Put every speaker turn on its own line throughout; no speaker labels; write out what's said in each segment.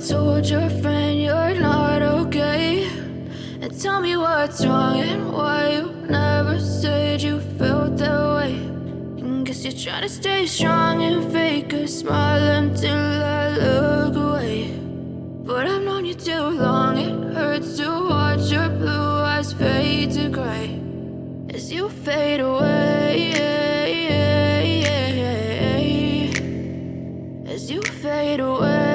told your friend you're not okay? And tell me what's wrong and why you never said you felt that way. And guess you're trying to stay strong and fake a smile until I look away. But I've known you too long, it hurts to watch your blue eyes fade to gray as you fade away, as you fade away.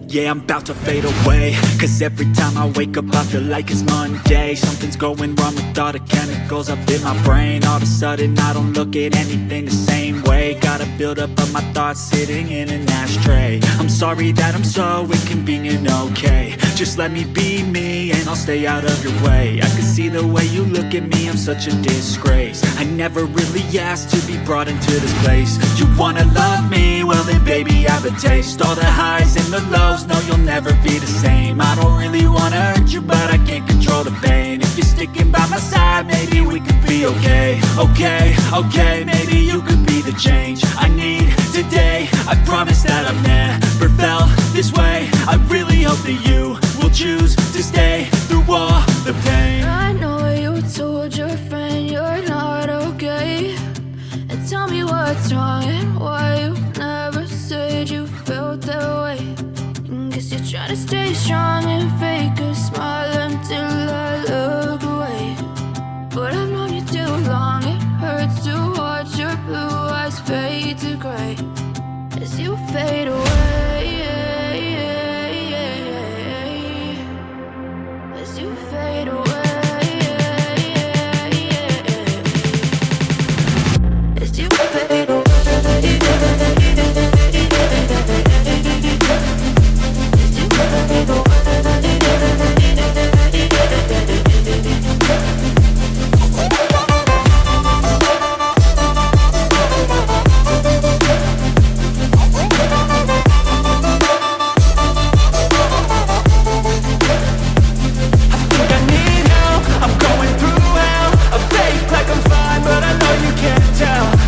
Yeah, I'm about to fade away, cause every time I wake up I feel like it's Monday. Something's going wrong with all the chemicals up in my brain. All of a sudden I don't look at anything the same way. Gotta build up of my thoughts sitting in an ashtray. I'm sorry that I'm so inconvenient, okay? Just let me be me and I'll stay out of your way. I can see the way you look at me, I'm such a disgrace. I never really asked to be brought into this place. You wanna love me? Well then baby have a taste. All the highs and the lows, no you'll never be the same. I don't really wanna hurt you but I can't control the pain. If you're sticking by my side maybe we could be okay. Okay, maybe you could be the change I need today. I promise that I've never felt this way. I really hope that you will choose to stay through all the pain.
I know you told your friend you're not okay. And tell me what's wrong and why you never said you felt that way. And guess you're trying to stay strong and fake a smile until I look away. But I've known you too long, it hurts to watch your blue eyes fade to gray as you fade away, as you fade away. As you fade away.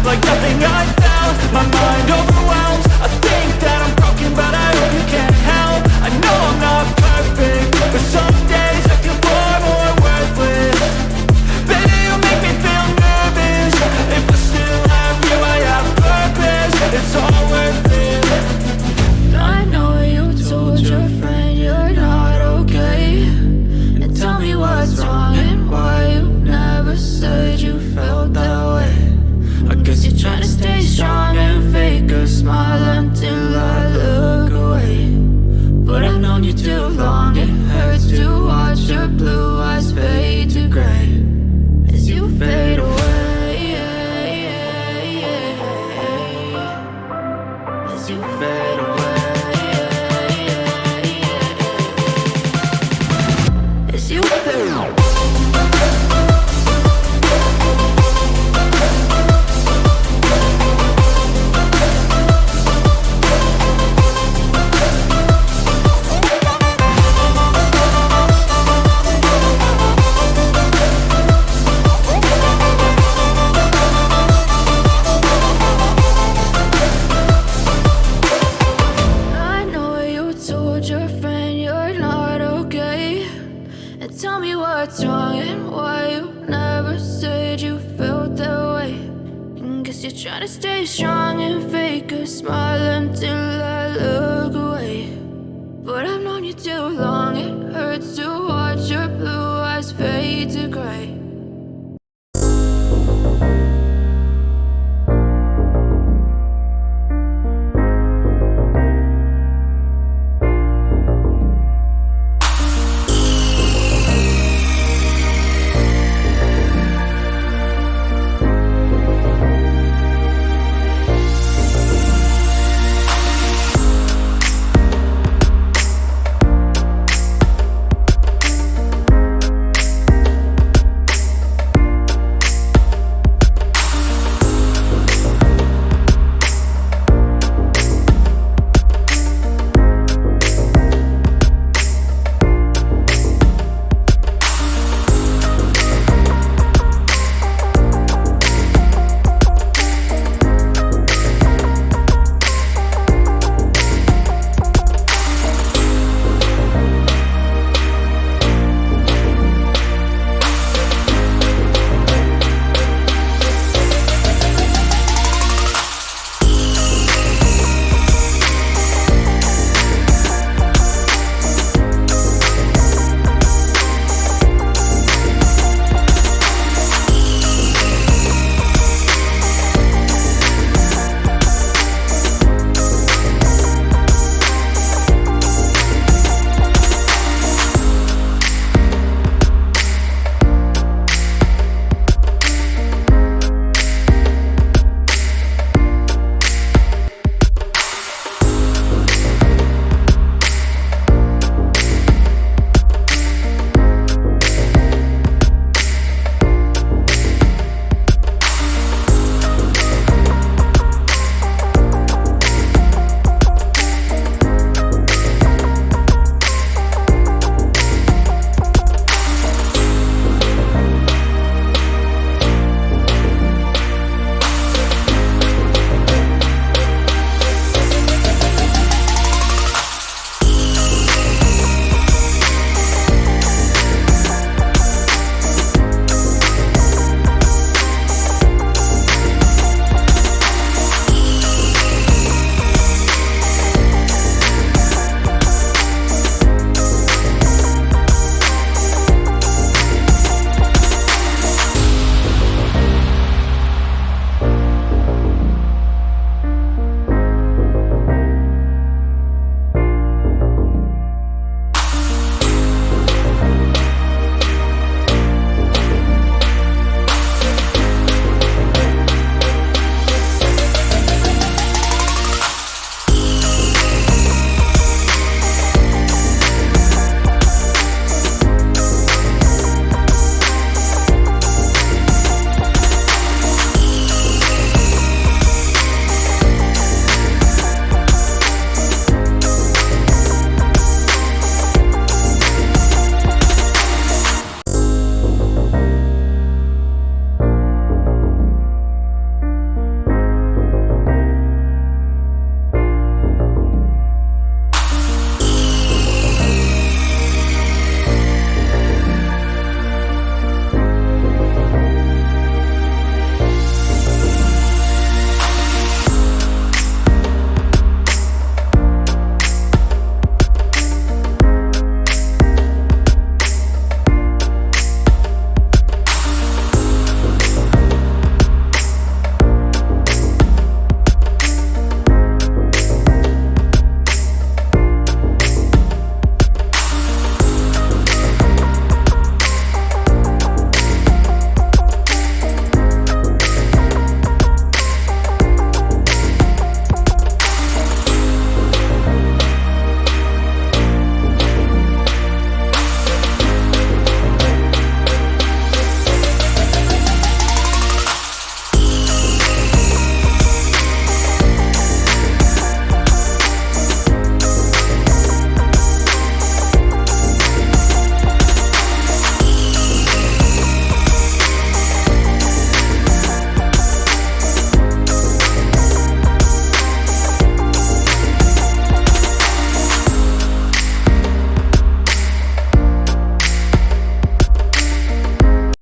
Like nothing I found, my mind overwhelmed. I think that I'm broken, but I hope you can't help. I know I'm not perfect, but some days I feel far more worthless. Baby, you make me feel nervous. If I still have you, I have purpose. It's all worth it.
I know you told your friend you're not okay. And tell me what's wrong and why you never said you felt that way. I guess you're trying to stay strong and fake a smile until I look away. But I've known you too long, it hurts to watch your blue eyes fade to gray as you fade away, as you fade away, as you fade away. Your friend you're not okay. And tell me what's wrong and why you never said you felt that way. And guess you're trying to stay strong and fake a smile until I look away. But I've known you too long, it hurts to watch your blue eyes fade to gray